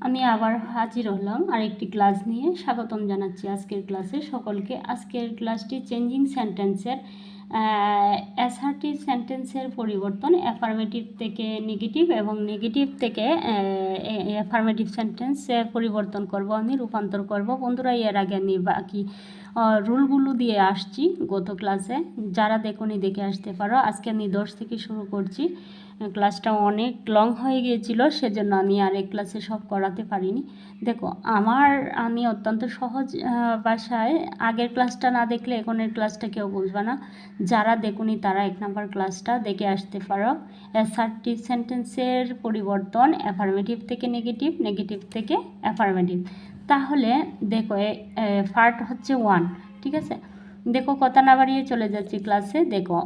আমি আবার হাজির হলাম আরেকটি ক্লাস নিয়ে। স্বাগতম জানাচ্ছি আজকের ক্লাসে সকলকে। আজকের ক্লাসটি চেঞ্জিং সেন্টেন্সের অ্যাসার্টিভ সেন্টেন্সের পরিবর্তন, অ্যাফার্মেটিভ থেকে নেগেটিভ এবং নেগেটিভ থেকে অ্যাফার্মেটিভ সেন্টেন্সে পরিবর্তন করব, আমি রূপান্তর করব। বন্ধুরা, এর আগে আমি বাকি রুলগুলো দিয়ে আসছি গত ক্লাসে, যারা দেখোনি দেখে আসতে পারো। আজকে আমি 10 থেকে শুরু করছি। ক্লাসটা অনেক লং হয়ে গিয়েছিল, সেজন্য আমি আরেক ক্লাসে সব করাতে পারিনি। দেখো, আমি অত্যন্ত সহজ ভাষায়, আগের ক্লাসটা না দেখলে এখনের ক্লাসটা কেউ বুঝবে না। যারা দেখুনি তারা 1 নম্বর ক্লাসটা দেখে আসতে পারো। অ্যাসার্টিভ সেন্টেন্সের পরিবর্তন, অ্যাফার্মেটিভ থেকে নেগেটিভ, নেগেটিভ থেকে অ্যাফার্মেটিভ। তাহলে দেখো, পার্ট হচ্ছে 1, ঠিক আছে। দেখো, কথা না বাড়িয়ে চলে যাচ্ছি ক্লাসে। দেখো,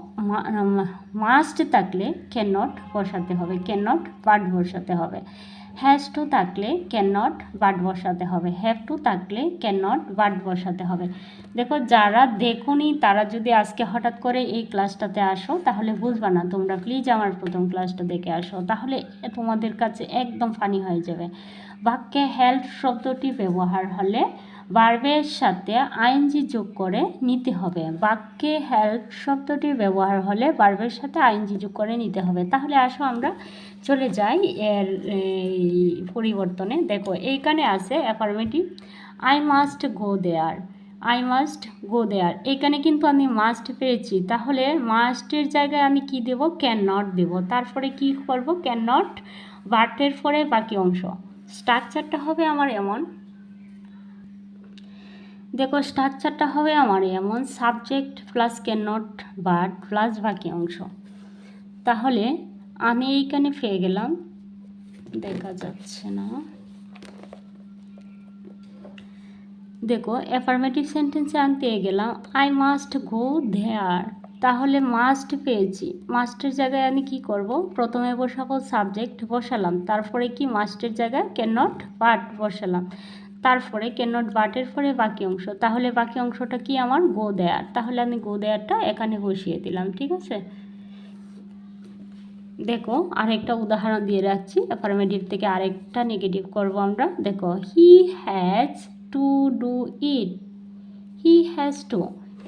মাস্ট থাকলে ক্যান নট বসাতে হবে, ক্যান নট ভার্ব বসাতে হবে। হ্যাজ টু থাকলে ক্যান নট ভার্ব বসাতে হবে। হ্যাভ টু থাকলে ক্যান নট ভার্ব বসাতে হবে। দেখো, যারা দেখোনি তারা যদি আজকে হঠাৎ করে এই ক্লাসটাতে আসো তাহলে বুঝবা না। তোমরা প্লিজ আমার প্রথম ক্লাসটা দেখে আসো, তাহলে তোমাদের কাছে একদম ফানি হয়ে যাবে। বাক্যে হেল্প শব্দটি ব্যবহার হলে ভার্বের সাথে আইএনজি যোগ করে নিতে হবে। বাক্যে হেল্প শব্দটি ব্যবহার হলে ভার্বের সাথে আইএনজি যোগ করে নিতে হবে। তাহলে আসো আমরা চলে যাই এর পরিবর্তনে। দেখো, এইখানে আছে affirmative, I must go there, I must go there. এখানে কিন্তু আমি মাস্ট পেয়েছি, তাহলে মাস্টের জায়গায় আমি কি দেব? ক্যান নট দেব। তারপরে কি করব? ক্যান নট, ভার্বের পরে বাকি অংশ। স্ট্রাকচারটা হবে আমার এমন, দেখো স্ট্রাকচারটা হবে আমার এমন, subject plus can not verb plus বাকি অংশ। তাহলে আমি এইখানে পেয়ে গেলাম, দেখা যাচ্ছে না, দেখো অ্যাফার্মেটিভ সেন্টেন্সে আমি পেয়ে গেলাম আই মাস্ট গো দেয়ার। তাহলে মাস্ট পেয়েছি, মাস্টের জায়গায় আমি কি করব? প্রথমে বসাবো সাবজেক্ট, বসালাম। তারপরে কি মাস্টের জায়গায় ক্যান নট ভার্ব বসালাম। তারপরে ক্যান নট ভার্বের পরে বাকি অংশ। তাহলে বাকি অংশটা কি আমার? গো দেয়ার। তাহলে আমি গো দেয়ারটা এখানে বসিয়ে দিলাম, ঠিক আছে। দেখো, আরেকটা উদাহরণ দিয়ে রাখছি। অ্যাফার্মেটিভ থেকে আরেকটা নেগেটিভ করব আমরা। দেখো, he has to do it, he has to.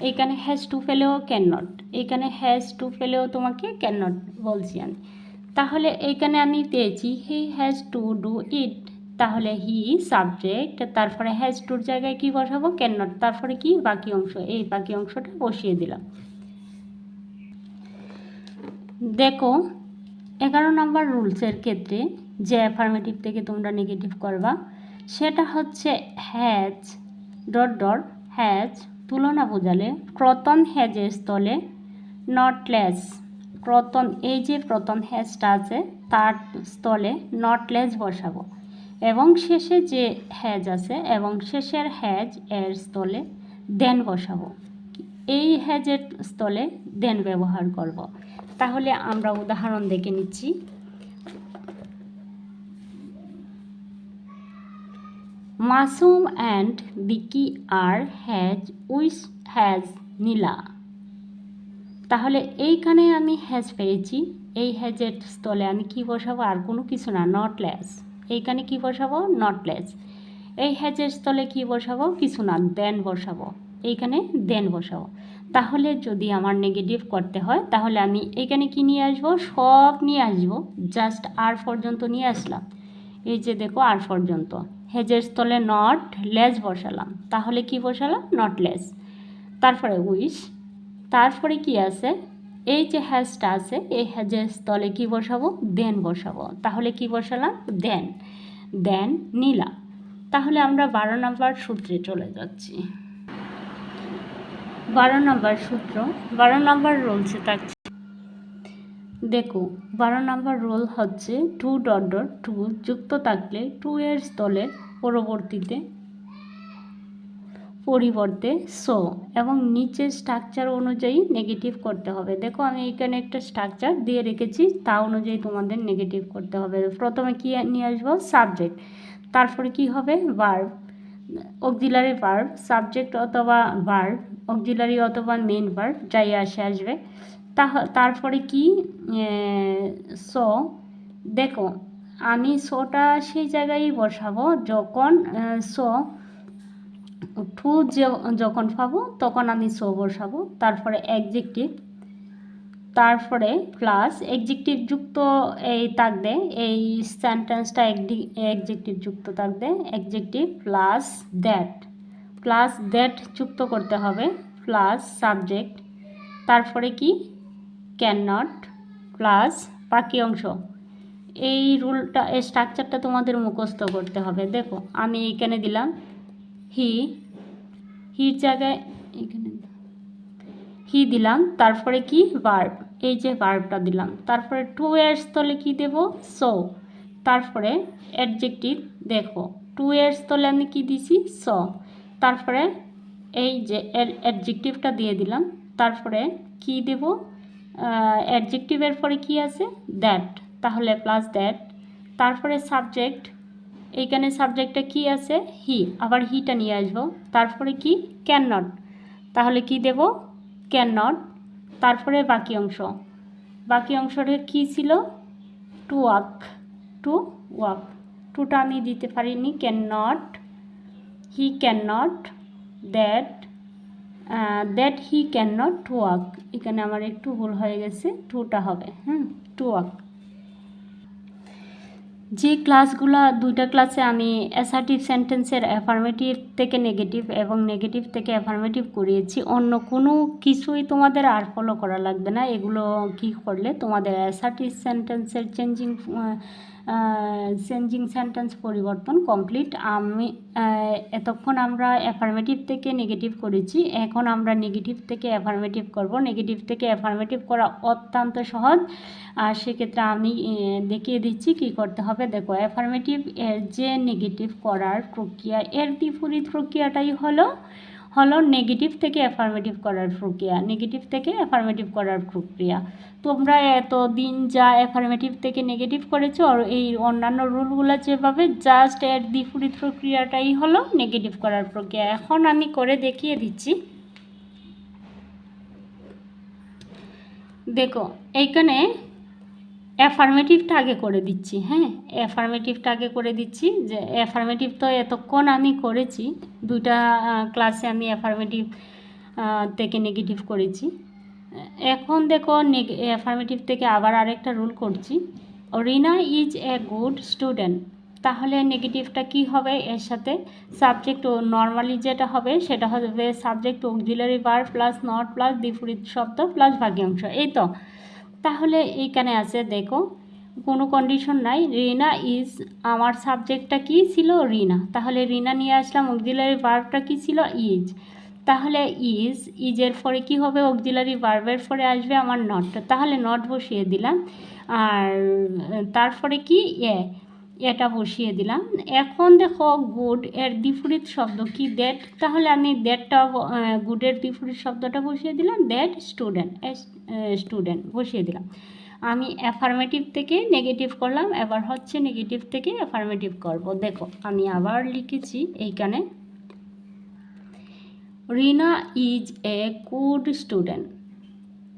এইখানে হ্যাজ টু ফেলেও ক্যান নট, এইখানে হ্যাজ টু ফেলেও তোমাকে ক্যান নট বলছি আমি। তাহলে এইখানে আমি পেয়েছি he has to do it. তাহলে হি সাবজেক্ট, তারপরে হ্যাজ টুর জায়গায় কি বসাবো? Can not. তারপরে কি? বাকি অংশ। এই বাকি অংশটা বসিয়ে দিলাম। দেখো, 11 নম্বর রুলসের ক্ষেত্রে যে অ্যাফার্মেটিভ থেকে তোমরা নেগেটিভ করবা সেটা হচ্ছে হ্যাজ ডট ডট, হ্যাজ তুলনা বোঝালে প্রথম হ্যাজের স্থলে নট লেস, প্রথম এই যে প্রথম হ্যাজটা আছে তার স্থলে নট লেস বসাবো, এবং শেষে যে হ্যাজ আছে এবং শেষের হ্যাজ এর স্থলে দেন বসাবো। এই হ্যাজের স্থলে দেন ব্যবহার করব। তাহলে আমরা উদাহরণ দেখে নিচ্ছি। মাসুম অ্যান্ড বিকি আর হ্যাজ নীলা। তাহলে এইখানে আমি হ্যাজ পেয়েছি, এই হ্যাজের স্থলে আমি কি বসাবো? আর কোনো কিছু না, নট লেস। এইখানে কি বসাবো? Not less. এই হ্যাজের স্থলে কি বসাবো? কিছু না, দেন বসাবো। এইখানে দেন বসাবো। তাহলে যদি আমার নেগেটিভ করতে হয় তাহলে আমি এখানে কি নিয়ে আসবো? সব নিয়ে আসবো, জাস্ট আর পর্যন্ত নিয়ে আসলাম। এই যে দেখো, আর পর্যন্ত। হ্যাজের স্থলে নট লেস বসালাম, তাহলে কি বসালাম? Not less. তারপরে উইশ, তারপরে কি আছে? এই যে হ্যাজটা আছে এই হ্যাজের স্থলে কি বসাবো? দেন বসাবো। তাহলে কি বসালাম? দেন, দেন নীলা। তাহলে আমরা 12 নম্বর সূত্রে চলে যাচ্ছি। 12 নম্বর সূত্র, 12 নম্বর রুলসে থাকছে। দেখো, 12 নম্বর রুল হচ্ছে টু ডট ডট টু যুক্ত থাকলে টু এর স্থলে পরিবর্তে সো এবং নিচের স্ট্রাকচার অনুযায়ী নেগেটিভ করতে হবে। দেখো, আমি এখানে একটা স্ট্রাকচার দিয়ে রেখেছি, তা অনুযায়ী তোমাদের নেগেটিভ করতে হবে। প্রথমে কি নিয়ে আসবো? সাবজেক্ট, তারপরে কি হবে? ভার্ব, অক্সিলারি ভার্ব, সাবজেক্ট অথবা ভার্ব, অক্সিলারি অথবা মেইন ভার্ব, যাই আসবে। তারপরে কি? সো দেখো, আমি সোটা সেই জায়গায় বসাবো যখন সো টু যখন পাবো তখন আমি সো বসাবো। তারপরে অ্যাডজেক্টিভ, তারপরে প্লাস অ্যাডজেক্টিভ যুক্ত এই থাকবে, এই সেন্টেন্সটা অ্যাডজেক্টিভ যুক্ত থাকবে, অ্যাডজেক্টিভ প্লাস দ্যাট যুক্ত করতে হবে, প্লাস সাবজেক্ট, তারপরে কি ক্যান নট, প্লাস বাকি অংশ। এই রুলটা, এই স্ট্রাকচারটা তোমাদের মুখস্থ করতে হবে। দেখো আমি এখানে দিলাম হির জায়গায় এখানে হি দিলাম, তারপরে কি ভার্ব, এই যে ভার্বটা দিলাম, তারপরে টু এর স্থলে কি দেব সো, তারপরে অ্যাডজেক্টিভ দেখো টু এর স্থলে আমি কি দিছি স, তারপরে এই যে অ্যাডজেক্টিভটা দিয়ে দিলাম, তারপরে কি দেব অ্যাডজেক্টিভের পরে কি আছে দ্যাট, তাহলে প্লাস দ্যাট, তারপরে সাবজেক্ট, এইখানে সাবজেক্টটা কি আছে হি, আবার হিটা নিয়ে আসবো, তারপরে কি ক্যান নট, তাহলে কি দেব ক্যান নট, তারপরে বাকি অংশটা কি ছিল টু ওয়াক, টুটা আমি দিতে পারিনি, can not, he can not, that he can not walk, এখানে আমার একটু ভুল হয়ে গেছে, টুটা হবে টু ওয়াক। যে ক্লাসগুলো দুইটা ক্লাসে আমি অ্যাসার্টিভ সেন্টেন্সের অ্যাফার্মেটিভ থেকে নেগেটিভ এবং নেগেটিভ থেকে অ্যাফার্মেটিভ করিয়েছি, অন্য কোনো কিছুই তোমাদের আর ফলো করা লাগবে না। এগুলো কি করলে তোমাদের অ্যাসার্টিভ সেন্টেন্সের চেঞ্জিং সেন্টেন্স পরিবর্তন কমপ্লিট। আমি এতক্ষণ আমরা অ্যাফার্মেটিভ থেকে নেগেটিভ করেছি, এখন আমরা নেগেটিভ থেকে অ্যাফার্মেটিভ করব। নেগেটিভ থেকে অ্যাফার্মেটিভ করা অত্যন্ত সহজ, আর সেক্ষেত্রে আমি দেখিয়ে দিচ্ছি কি করতে হবে। দেখো অ্যাফার্মেটিভ এর যে নেগেটিভ করার প্রক্রিয়া, এর বিপরীত প্রক্রিয়াটাই হলো নেগেটিভ থেকে অ্যাফার্মেটিভ করার প্রক্রিয়া, নেগেটিভ থেকে অ্যাফার্মেটিভ করার প্রক্রিয়া। তোমরা এতদিন যা অ্যাফার্মেটিভ থেকে নেগেটিভ করেছো আর এই অন্যান্য রুলগুলো যেভাবে, জাস্ট এর বিপরীত প্রক্রিয়াটাই হলো নেগেটিভ করার প্রক্রিয়া। এখন আমি করে দেখিয়ে দিচ্ছি। দেখো এইখানে অ্যাফার্মেটিভটা আগে করে দিচ্ছি, অ্যাফার্মেটিভটা আগে করে দিচ্ছি। যে অ্যাফার্মেটিভ তো এতক্ষণ আমি করেছি, দুইটা ক্লাসে আমি অ্যাফার্মেটিভ থেকে নেগেটিভ করেছি। এখন দেখো অ্যাফার্মেটিভ থেকে আবার আরেকটা রুল করছি, রিনা ইজ এ গুড স্টুডেন্ট, তাহলে নেগেটিভটা কি হবে, এর সাথে সাবজেক্ট ও নর্মালি যেটা হবে সেটা হবে subject auxiliary verb plus not plus বিপরীত শব্দ প্লাস বাক্যাংশ, এই তো। তাহলে এইখানে আছে দেখো কোনো কন্ডিশন নাই, রিনা ইজ, আমার সাবজেক্টটা কি ছিল রিনা, তাহলে রিনা নিয়ে আসলাম, অক্সিলারি ভার্বটা কি ছিল ইজ, তাহলে ইজের পরে কি হবে অক্সিলারি ভার্বের পরে আসবে আমার নট, তাহলে নট বসিয়ে দিলাম, আর তারপরে কি এটা বসিয়ে দিলাম। এখন দেখো গুড এর বিপরীত শব্দ কি দ্যাট, তাহলে আমি দ্যাটটা গুডের বিপরীত শব্দটা বসিয়ে দিলাম, দ্যাট স্টুডেন্ট বসিয়ে দিলাম। আমি অ্যাফার্মেটিভ থেকে নেগেটিভ করলাম, এবার হচ্ছে নেগেটিভ থেকে অ্যাফার্মেটিভ করব। দেখো আমি আবার লিখেছি এইখানে, Rina is a good student,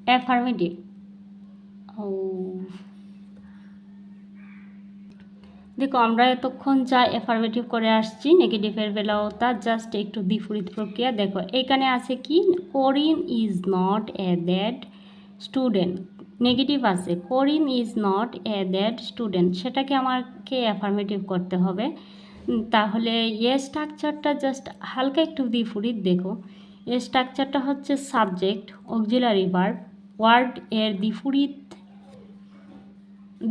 affirmative. দেখো আমরা এতক্ষণ যা অ্যাফার্মেটিভ করে আসছি, নেগেটিভের বেলাও তা, জাস্ট একটু বিপরীত প্রক্রিয়া। দেখো এখানে আছে কি, Karim is not a that student, negative আছে, Karim is not a that student, সেটাকে আমাকে অ্যাফার্মেটিভ করতে হবে। তাহলে এ স্ট্রাকচারটা জাস্ট হালকা একটু বিপরীত। দেখো এ স্ট্রাকচারটা হচ্ছে সাবজেক্ট অক্সিলারি ভার্ব, ওয়ার্ড এর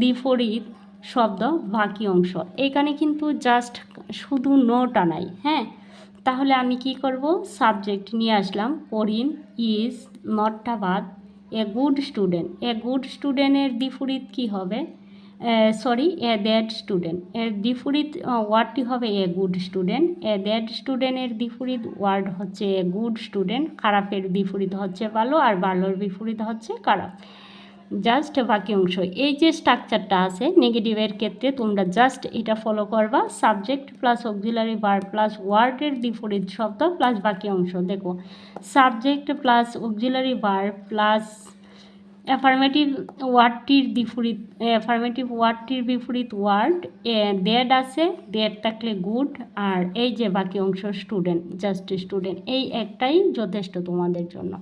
বিপরীত শব্দ বাকি অংশ, এখানে কিন্তু জাস্ট শুধু নোটা নাই, তাহলে আমি কি করব, সাবজেক্ট নিয়ে আসলাম, করিম ইজ, নটটা বাদ, এ গুড স্টুডেন্টের বিপরীত কি হবে, এ দ্যাট স্টুডেন্ট, এর বিপরীত ওয়ার্ডটি হবে এ গুড স্টুডেন্ট, এ দ্যাট স্টুডেন্টের বিপরীত ওয়ার্ড হচ্ছে এ গুড স্টুডেন্ট, খারাপের বিপরীত হচ্ছে ভালো, আর ভালোর বিপরীত হচ্ছে খারাপ, জাস্ট বাকি অংশ। এই যে স্ট্রাকচারটা আছে নেগেটিভের ক্ষেত্রে তোমরা জাস্ট এটা ফলো করবা, subject plus auxiliary verb plus ওয়ার্ডের বিপরীত শব্দ প্লাস বাকি অংশ। দেখো subject plus auxiliary verb plus affirmative ওয়ার্ডটির বিপরীত ওয়ার্ড দ্যাট আছে, দ্যাট থাকলে গুড, আর এই যে বাকি অংশ স্টুডেন্ট, জাস্ট স্টুডেন্ট, এই একটাই যথেষ্ট তোমাদের জন্য।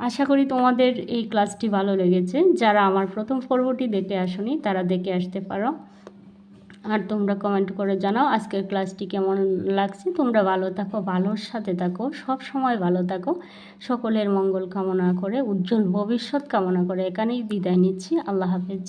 আশা করি তোমাদের এই ক্লাসটি ভালো লেগেছে। যারা আমার প্রথম পর্বটি দেখে আসোনি তারা দেখে আসতে পারো। আর তোমরা কমেন্ট করে জানাও আজকের ক্লাসটি কেমন লাগছে। তোমরা ভালো থাকো, ভালোর সাথে থাকো, সব সময় ভালো থাকো। সকলের মঙ্গল কামনা করে, উজ্জ্বল ভবিষ্যৎ কামনা করে এখানেই বিদায় নিচ্ছি। আল্লাহ হাফেজ।